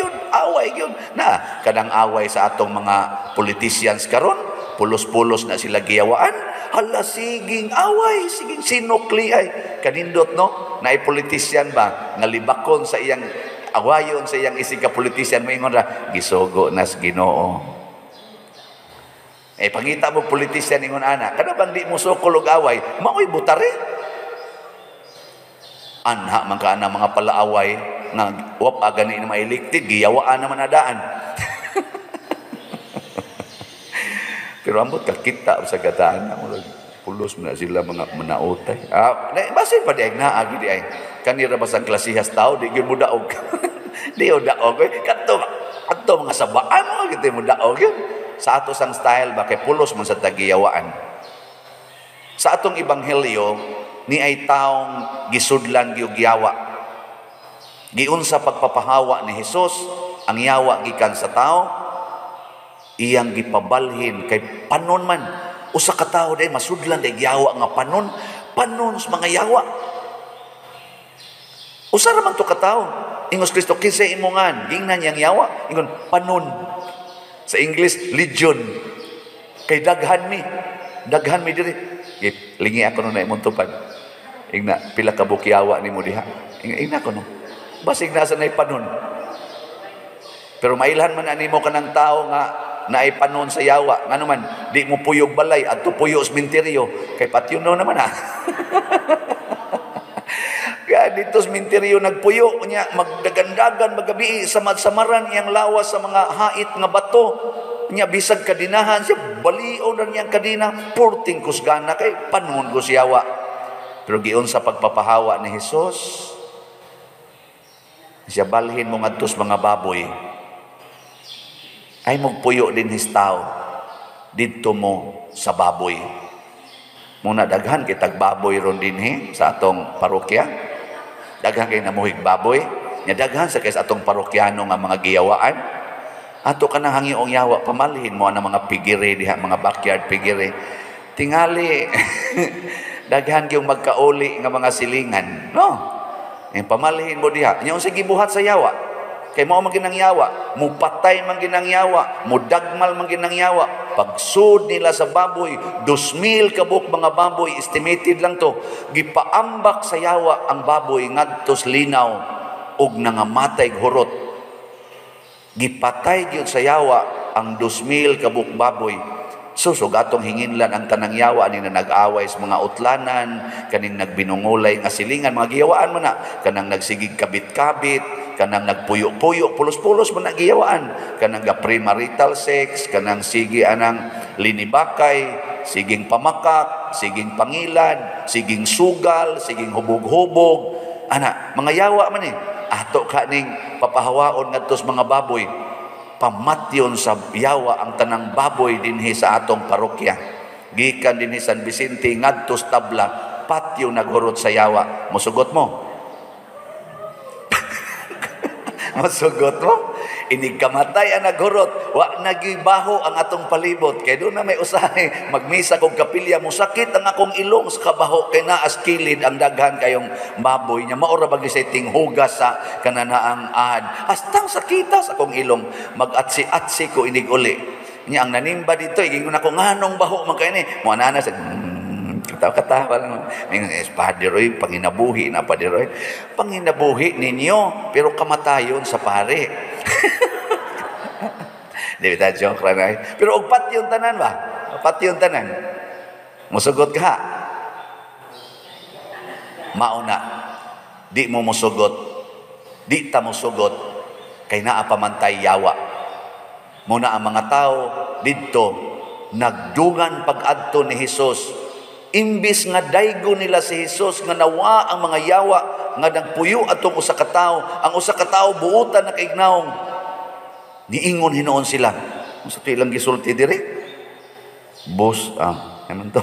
gyud na kanang away sa atong mga politicians karon, pulos-pulos na sila giyawaan. Hala, siging away, siging sinukli ay. Kanindot, no? Naay politisyan ba? Ngalibakon sa iyang awayon, sa iyang isig ka politisyan, maingon ra, gisugo nas Ginoo. Pangita mo politisyan, ingon ana, kada bang di mo sukol og away, maoy butare. Anha man ka na mga palaaway, nga wap agani na mailiktig, giyawaan naman adaan. Pero ambot ka kita sa gadaan, pulos na sila mga manautay. Basin pa di ay naagi di ay. Kanira ba sa klasihas tao, di yun mo daog. Di yun daog. Kanto mga sabaan mo, di mo daog yun. Sa ato sang style ba, kay pulos mo sa tagiyawaan. Sa atong ebanghelyo, ni ay taong gisudlan giyugyawa. Giunsa pagpapahawa ni Hesus, ang yawa gikan sa tao, iyang gipabalhin kay panon man. Usa ka tawo day masudlan day yawa nga panon sa mga yawa. Usa ra man to ka tawo. Ingos Kristo, kinsa imongan gingnan yang yawa, ingon panon. Sa English, legion. Kay daghan mi diri. Lingi ako no na imong tupad. Ingna pila ka bukyawa nimo diha. Ingna ko no. Basig nasa nay panon. Pero mailhan man animo kanang tawo nga naay panon sa yawa, nga naman di mo puyog balay at puyo sa minteryo kay patyon naman kaya dito sa minteryo nagpuyo niya, magdagandagan magabi samad-samaran iyang lawas sa mga hait nga bato niya, bisag kadinahan siya balio na niyang kadina, purting kusgana kay panon ko sa yawa. Pero giun sa pagpapahawa ni Hesus, siya balhin mo ngadtos mga baboy, ay magpuyo din histaw dito mo sa baboy. Muna daghan kitag baboy ron din sa atong parokya. Daghan kay namuhig baboy. Nya daghan sa kay sa atong parokyano nga mga giyawaan. Ato ka nang hangiong yawa, pamalhin mo ang mga pigire diha, mga backyard pigire. Tingali, daghan kayong magkauli nga mga silingan. No? Pamalhin mo diha. Nya unsay gibuhat sa yawa. Kay mao man ginang yawa, mupatay man ginang yawa, mudagmal man ginang yawa. Pagsud nila sa baboy, 2,000 kabuk mga baboy, estimated lang to. Gipaambak sa yawa ang baboy ngadtos linaw ug nangamatay hurot. Gipatay gyud sa yawa ang 2,000 kabuk baboy. Susog atong hinginlan ang tanang yawa ni na nag-away sa mga utlanan, kaning nagbinungulay nga silingan, mga giyawaan mo na, kanang nagsigig kabit-kabit, kanang nagpuyo-puyo, pulos-pulos mo na giyawaan, kanang premarital sex, kanang sige anang linibakay, siging pamakak, siging pangilan, siging sugal, siging hubog-hubog. Ana, mga yawa man ato kaning papahawaon ngadtos mga baboy. Pamatyon sa yawa ang tanang baboy dinhi sa atong parokya. Gikan dinhi San Vicente ngadto sa tabla, patyo naghurot sa yawa. Musugot mo? Musugot mo? Inig kamatay ang naghurot, wa nagibaho ang atong palibot. Kay doon na may usahay, magmisa kong kapilya mo, sakit ang akong ilong sa kabaho, kay naas kilid ang daghan kayong baboy niya. Maura bagi sa iting hugas sa kananaang ad. Hastang sakita sa akong ilong, mag-atsi-atsi ko inig uli. Niya ang nanimba dito, igingon ako, nganong baho man kayo ni? Mga nanas, katawa lang. Padiroy, panginabuhi na padiroy. Panginabuhi ninyo, pero kamatayon sa pare. Di ba joke lang. Pero og pati yung tanan ba? Pati yung tanan. Musugot ka. Mauna. Di mo musugot. Di ta musugot. Kay naa pamantay yawa. Muna ang mga tao didto nagdugan pag-adto ni Hesus. Imbis nga daygo nila si Hesus nga nawa ang mga yawa nga nagpuyo atong usa ka tawo, ang usa ka tawo buutan na kaignaong. Niingon hinoon sila. Sa ilang gisulti diri. Bus, ano to?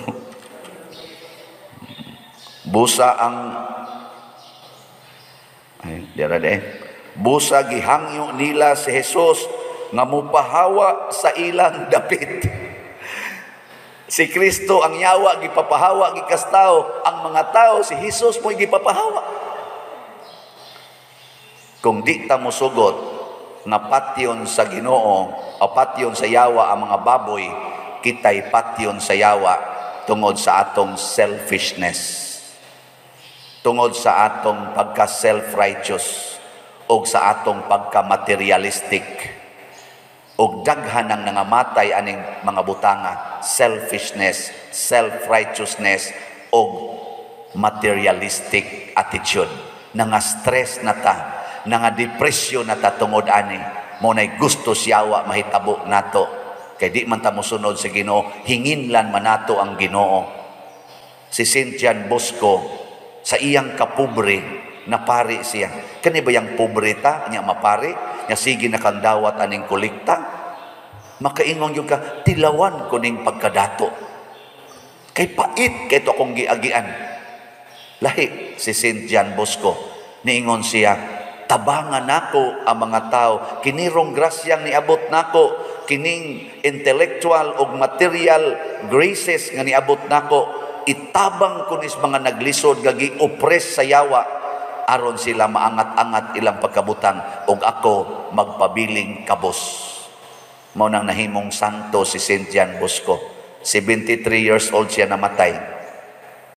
Busa ang busa gihangyo nila si Hesus nga mupahawa sa ilang dapit. Si Kristo ang yawa gipapahawa gikastaw, ang mga tao si Hesus mo gipapahawa. Kung di ta mosugot nga patyon sa Ginoo o patyon sa yawa ang mga baboy, kitay patyon sa yawa tungod sa atong selfishness, tungod sa atong pagka-self-righteous o sa atong pagka-materialistic o daghan ng nangamatay aning mga butanga, selfishness, self-righteousness o materialistic attitude. Nanga-stress na ta, nanga-depression na ta tungod ani, mo nay gusto siyawa mahitabo nato, kay di man ta mosunod sa Ginoo, hinginlan man nato ang Ginoo. Si St. John Bosco, sa iyang kapobre, napari siya. Kani ba yang pobre ta, niya mapari, niya sige nakandawat aning kolekta, makaingon yung ka, tilawan ko ning pagkadato. Kay pait, kay to akong giagian. Lahi, si St. John Bosco, niingon siya, tabangan nako ang mga tao, kinirong grasyang niabot nako, kining intellectual o material graces nga niabot nako, itabang kunis mga naglisod gagi oppress sa yawa aron sila maangat-angat ilang pagkabutang ug ako magpabiling kabos. Mao nang nahimong santo si St. John Bosco. 73 years old siya namatay.